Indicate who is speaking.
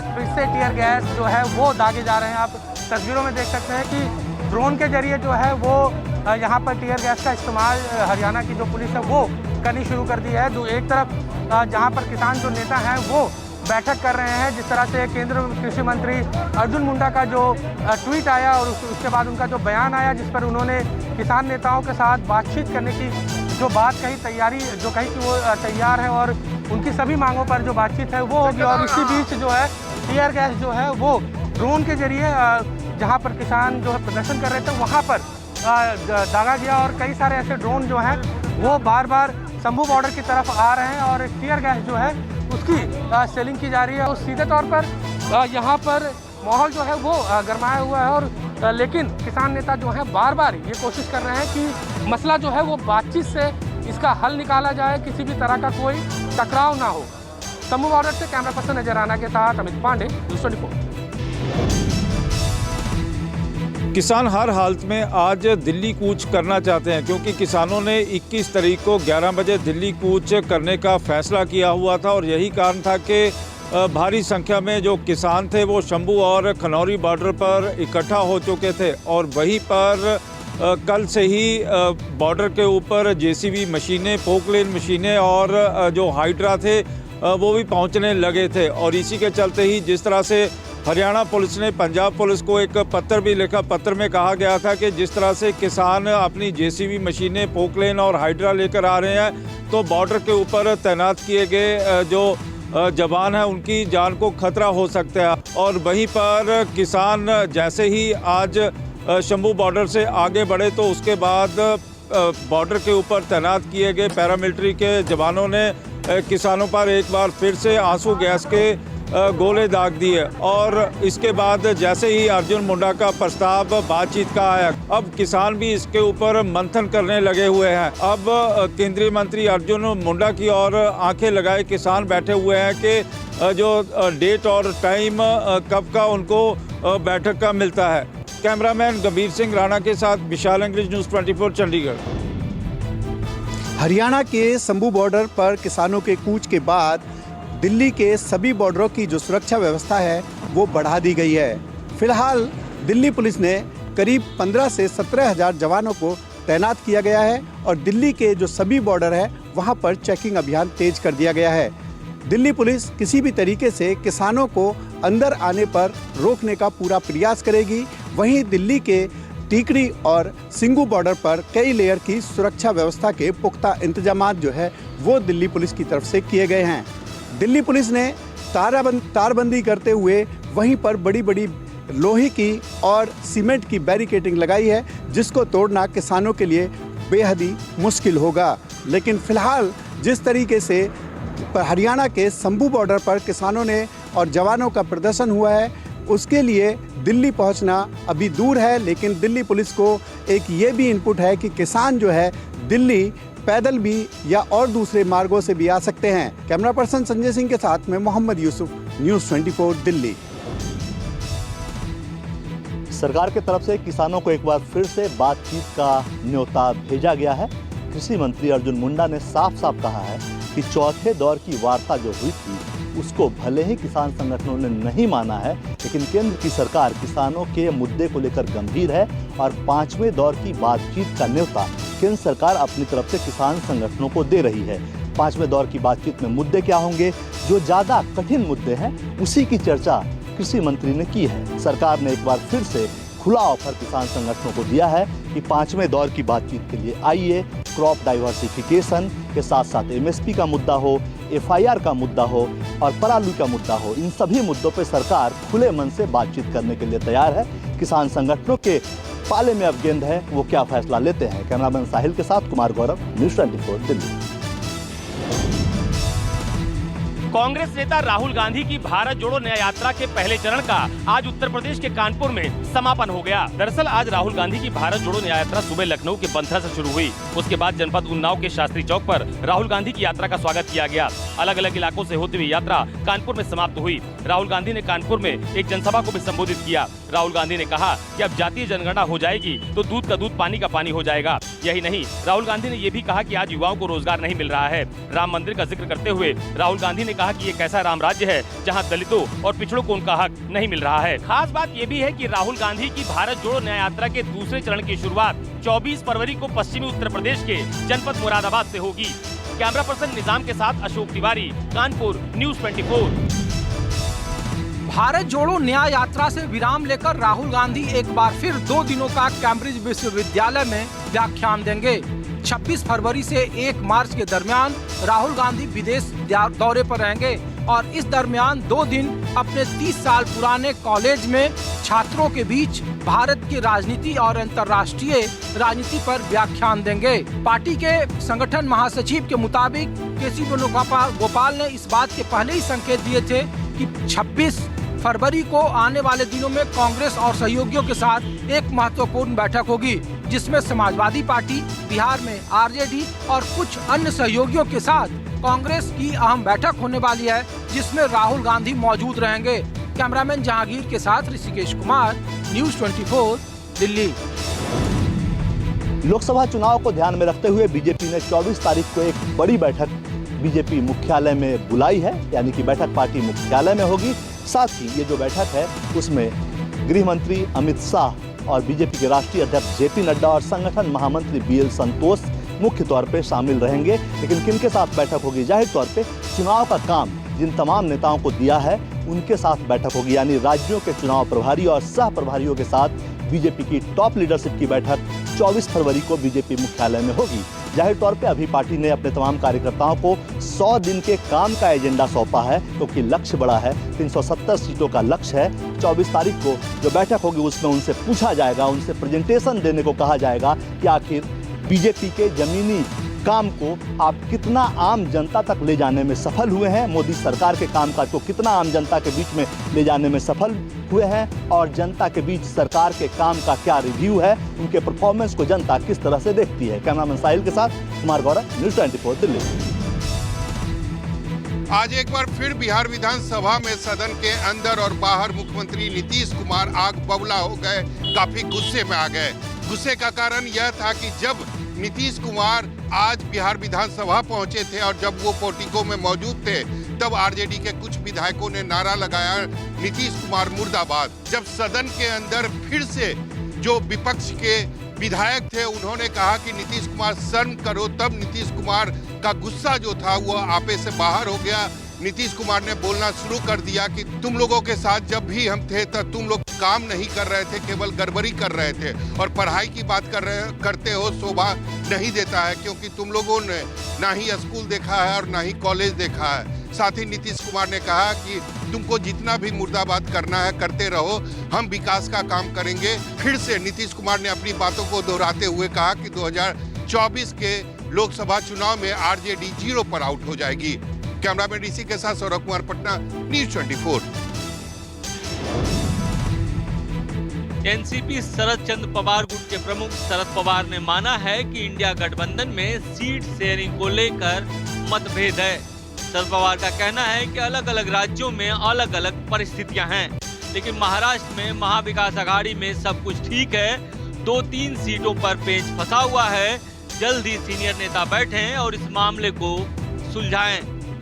Speaker 1: पास फिर से tear gas जो है वो दागे जा रहे हैं। आप तस्वीरों में देख सकते हैं कि ड्रोन के जरिए जो है वो यहाँ पर टीयर गैस का इस्तेमाल हरियाणा की जो पुलिस है वो करनी शुरू कर दी है। एक तरफ जहाँ पर किसान जो नेता हैं वो बैठक कर रहे हैं, जिस तरह से केंद्रीय कृषि मंत्री अर्जुन मुंडा का जो ट्वीट आया और उसके बाद उनका जो बयान आया जिस पर उन्होंने किसान नेताओं के साथ बातचीत करने की जो बात कही, तैयारी जो कही कि वो तैयार है और उनकी सभी मांगों पर जो बातचीत है वो होगी। और इसी बीच जो है टीयर गैस जो है वो ड्रोन के जरिए जहाँ पर किसान जो है प्रदर्शन कर रहे थे वहाँ पर दागा गया और कई सारे ऐसे ड्रोन जो हैं वो बार बार शंभू बॉर्डर की तरफ आ रहे हैं और टीयर गैस जो है उसकी सेलिंग की जा रही है। और सीधे तौर पर यहाँ पर माहौल जो है वो गरमाया हुआ है और लेकिन किसान नेता जो हैं बार बार ये कोशिश कर रहे हैं कि मसला जो है वो बातचीत से इसका हल निकाला जाए, किसी भी तरह का कोई टकराव ना हो। शंभू बॉर्डर से कैमरा पर्सन नजर आना के साथ अमित पांडे, न्यूज़ 24।
Speaker 2: किसान हर हालत में आज दिल्ली कूच करना चाहते हैं क्योंकि किसानों ने 21 तारीख को 11 बजे दिल्ली कूच करने का फैसला किया हुआ था और यही कारण था कि भारी संख्या में जो किसान थे वो शंभू और खनौरी बॉर्डर पर इकट्ठा हो चुके थे और वहीं पर कल से ही बॉर्डर के ऊपर जेसीबी मशीनें, पोकलेन मशीनें और जो हाइड्रा थे वो भी पहुंचने लगे थे। और इसी के चलते ही जिस तरह से हरियाणा पुलिस ने पंजाब पुलिस को एक पत्र भी लिखा, पत्र में कहा गया था कि जिस तरह से किसान अपनी जेसीबी मशीनें, पोकलेन और हाइड्रा लेकर आ रहे हैं तो बॉर्डर के ऊपर तैनात किए गए जो जवान हैं उनकी जान को खतरा हो सकता है। और वहीं पर किसान जैसे ही आज शंभू बॉर्डर से आगे बढ़े तो उसके बाद बॉर्डर के ऊपर तैनात किए गए पैरामिलिट्री के जवानों ने किसानों पर एक बार फिर से आंसू गैस के गोले दाग दिए। और इसके बाद जैसे ही अर्जुन मुंडा का प्रस्ताव बातचीत का आया, अब किसान भी इसके ऊपर मंथन करने लगे हुए हैं। अब केंद्रीय मंत्री अर्जुन मुंडा की ओर आंखें लगाए किसान बैठे हुए हैं कि जो डेट और टाइम कब का उनको बैठक का मिलता है। कैमरामैन गंभीर सिंह राणा के साथ विशाल अंग्रेज, न्यूज़ 24 चंडीगढ़।
Speaker 3: हरियाणा के शंभू बॉर्डर पर किसानों के कूच के बाद दिल्ली के सभी बॉर्डरों की जो सुरक्षा व्यवस्था है वो बढ़ा दी गई है। फिलहाल दिल्ली पुलिस ने करीब 15 से 17 हज़ार जवानों को तैनात किया गया है और दिल्ली के जो सभी बॉर्डर है वहां पर चेकिंग अभियान तेज कर दिया गया है। दिल्ली पुलिस किसी भी तरीके से किसानों को अंदर आने पर रोकने का पूरा प्रयास करेगी। वहीं दिल्ली के टीकरी और सिंघू बॉर्डर पर कई लेयर की सुरक्षा व्यवस्था के पुख्ता इंतजाम जो है वो दिल्ली पुलिस की तरफ से किए गए हैं। दिल्ली पुलिस ने तारबंदी करते हुए वहीं पर बड़ी बड़ी लोहे की और सीमेंट की बैरिकेडिंग लगाई है, जिसको तोड़ना किसानों के लिए बेहद ही मुश्किल होगा। लेकिन फिलहाल जिस तरीके से हरियाणा के शंभू बॉर्डर पर किसानों ने और जवानों का प्रदर्शन हुआ है उसके लिए दिल्ली पहुंचना अभी दूर है। लेकिन दिल्ली पुलिस को एक ये भी इनपुट है कि किसान जो है दिल्ली पैदल भी या और दूसरे मार्गों से भी आ सकते हैं। कैमरा पर्सन संजय सिंह के साथ में मोहम्मद यूसुफ, न्यूज़ 24 दिल्ली।
Speaker 4: सरकार की तरफ से किसानों को एक बार फिर से बातचीत का न्योता भेजा गया है। कृषि मंत्री अर्जुन मुंडा ने साफ साफ कहा है कि चौथे दौर की वार्ता जो हुई थी उसको भले ही किसान संगठनों ने नहीं माना है, लेकिन केंद्र की सरकार किसानों के मुद्दे को लेकर गंभीर है और 5वें दौर की बातचीत का न्योता केंद्र सरकार अपनी तरफ से किसान संगठनों को दे रही है। 5वें दौर की बातचीत में मुद्दे क्या होंगे, जो ज़्यादा कठिन मुद्दे हैं उसी की चर्चा कृषि मंत्री ने की है। सरकार ने एक बार फिर से खुला ऑफर किसान संगठनों को दिया है कि 5वें दौर की बातचीत के लिए आइए। क्रॉप डाइवर्सिफिकेशन के साथ साथ एमएसपी का मुद्दा हो, एफआईआर का मुद्दा हो और पराली का मुद्दा हो, इन सभी मुद्दों पर सरकार खुले मन से बातचीत करने के लिए तैयार है। किसान संगठनों के पाले में अब गेंद है, वो क्या फैसला लेते हैं। कैमरामैन साहिल के साथ कुमार गौरव, न्यूज़ 24 दिल्ली।
Speaker 5: कांग्रेस नेता राहुल गांधी की भारत जोड़ो न्याय यात्रा के पहले चरण का आज उत्तर प्रदेश के कानपुर में समापन हो गया। दरअसल आज राहुल गांधी की भारत जोड़ो न्याय यात्रा सुबह लखनऊ के बंथरा से शुरू हुई। उसके बाद जनपद उन्नाव के शास्त्री चौक पर राहुल गांधी की यात्रा का स्वागत किया गया। अलग अलग इलाकों से होती हुई यात्रा कानपुर में समाप्त हुई। राहुल गांधी ने कानपुर में एक जनसभा को भी संबोधित किया। राहुल गांधी ने कहा कि अब जातीय जनगणना हो जाएगी तो दूध का दूध पानी का पानी हो जाएगा। यही नहीं, राहुल गांधी ने ये भी कहा कि आज युवाओं को रोजगार नहीं मिल रहा है। राम मंदिर का जिक्र करते हुए राहुल गांधी ने कहा कि ये कैसा राम राज्य है जहां दलितों और पिछड़ों को उनका हक नहीं मिल रहा है। खास बात ये भी है कि राहुल गांधी की भारत जोड़ो न्याय यात्रा के दूसरे चरण की शुरुआत 24 फरवरी को पश्चिमी उत्तर प्रदेश के जनपद मुरादाबाद से होगी। कैमरा पर्सन निजाम के साथ अशोक तिवारी, कानपुर, न्यूज़ 24।
Speaker 6: भारत जोड़ो न्याय यात्रा से विराम लेकर राहुल गांधी एक बार फिर 2 दिनों का कैम्ब्रिज विश्वविद्यालय में व्याख्यान देंगे। 26 फरवरी से 1 मार्च के दरमियान राहुल गांधी विदेश दौरे पर रहेंगे और इस दरमियान 2 दिन अपने 30 साल पुराने कॉलेज में छात्रों के बीच भारत की राजनीति और अंतर्राष्ट्रीय राजनीति पर व्याख्यान देंगे। पार्टी के संगठन महासचिव के मुताबिक केसी वेणुगोपाल ने इस बात के पहले ही संकेत दिए थे कि 26 फरवरी को आने वाले दिनों में कांग्रेस और सहयोगियों के साथ एक महत्वपूर्ण बैठक होगी, जिसमें समाजवादी पार्टी, बिहार में आरजेडी और कुछ अन्य सहयोगियों के साथ कांग्रेस की अहम बैठक होने वाली है, जिसमें राहुल गांधी मौजूद रहेंगे। कैमरामैन जहांगीर के साथ ऋषिकेश कुमार, न्यूज़ 24, दिल्ली।
Speaker 4: लोकसभा चुनाव को ध्यान में रखते हुए बीजेपी ने 24 तारीख को एक बड़ी बैठक बीजेपी मुख्यालय में बुलाई है, यानी कि बैठक पार्टी मुख्यालय में होगी। साथ ही ये जो बैठक है उसमें गृह मंत्री अमित शाह और बीजेपी के राष्ट्रीय अध्यक्ष जेपी नड्डा और संगठन महामंत्री बीएल संतोष मुख्य तौर पे शामिल रहेंगे। लेकिन किनके साथ बैठक होगी? जाहिर तौर पे चुनाव का काम जिन तमाम नेताओं को दिया है उनके साथ बैठक होगी, यानी राज्यों के चुनाव प्रभारी और सह प्रभारियों के साथ बीजेपी की टॉप लीडरशिप की बैठक 24 फरवरी को बीजेपी मुख्यालय में होगी। जाहिर तौर पे अभी पार्टी ने अपने तमाम कार्यकर्ताओं को 100 दिन के काम का एजेंडा सौंपा है, क्योंकि लक्ष्य बड़ा है, 370 सीटों का लक्ष्य है। 24 तारीख को जो बैठक होगी उसमें उनसे पूछा जाएगा, उनसे प्रेजेंटेशन देने को कहा जाएगा कि आखिर बीजेपी के जमीनी काम को आप कितना आम जनता तक ले जाने में सफल हुए हैं, मोदी सरकार के कामकाज को कितना आम जनता के बीच में ले जाने में सफल हुए हैं और जनता के बीच सरकार के काम का क्या रिव्यू है, उनके परफॉर्मेंस को जनता किस तरह से देखती है। कैमरामैन साहिल के साथ कुमार गौरव, न्यूज़ 24, दिल्ली।
Speaker 7: आज एक बार फिर बिहार विधानसभा में सदन के अंदर और बाहर मुख्यमंत्री नीतीश कुमार आग बबूला हो गए, काफी गुस्से में आ गए। गुस्से का कारण यह था कि जब नीतीश कुमार आज बिहार विधानसभा पहुंचे थे और जब वो पोर्टिको में मौजूद थे तब आरजेडी के कुछ विधायकों ने नारा लगाया, नीतीश कुमार मुर्दाबाद। जब सदन के अंदर फिर से जो विपक्ष के विधायक थे उन्होंने कहा कि नीतीश कुमार शर्म करो, तब नीतीश कुमार का गुस्सा जो था वो आपे से बाहर हो गया। नीतीश कुमार ने बोलना शुरू कर दिया कि तुम लोगों के साथ जब भी हम थे तब तुम लोग काम नहीं कर रहे थे, केवल गड़बड़ी कर रहे थे और पढ़ाई की बात करते हो शोभा नहीं देता है, क्योंकि तुम लोगों ने ना ही स्कूल देखा है और ना ही कॉलेज देखा है। साथ ही नीतीश कुमार ने कहा कि तुमको जितना भी मुर्दाबाद करना है करते रहो, हम विकास का काम करेंगे। फिर से नीतीश कुमार ने अपनी बातों को दोहराते हुए कहा कि 2024 के लोकसभा चुनाव में आरजेडी 0 पर आउट हो जाएगी। कैमरामैन ऋषि के साथ सौरभ कुमार, पटना, न्यूज़ 24।
Speaker 8: एनसीपी शरद चंद्र पवार गुट के प्रमुख शरद पवार ने माना है कि इंडिया गठबंधन में सीट शेयरिंग को लेकर मतभेद है। शरद पवार का कहना है कि अलग अलग राज्यों में अलग अलग परिस्थितियां हैं, लेकिन महाराष्ट्र में महाविकास आघाड़ी में सब कुछ ठीक है। 2-3 सीटों पर पेच फंसा हुआ है, जल्द ही सीनियर नेता बैठें और इस मामले को सुलझाएं।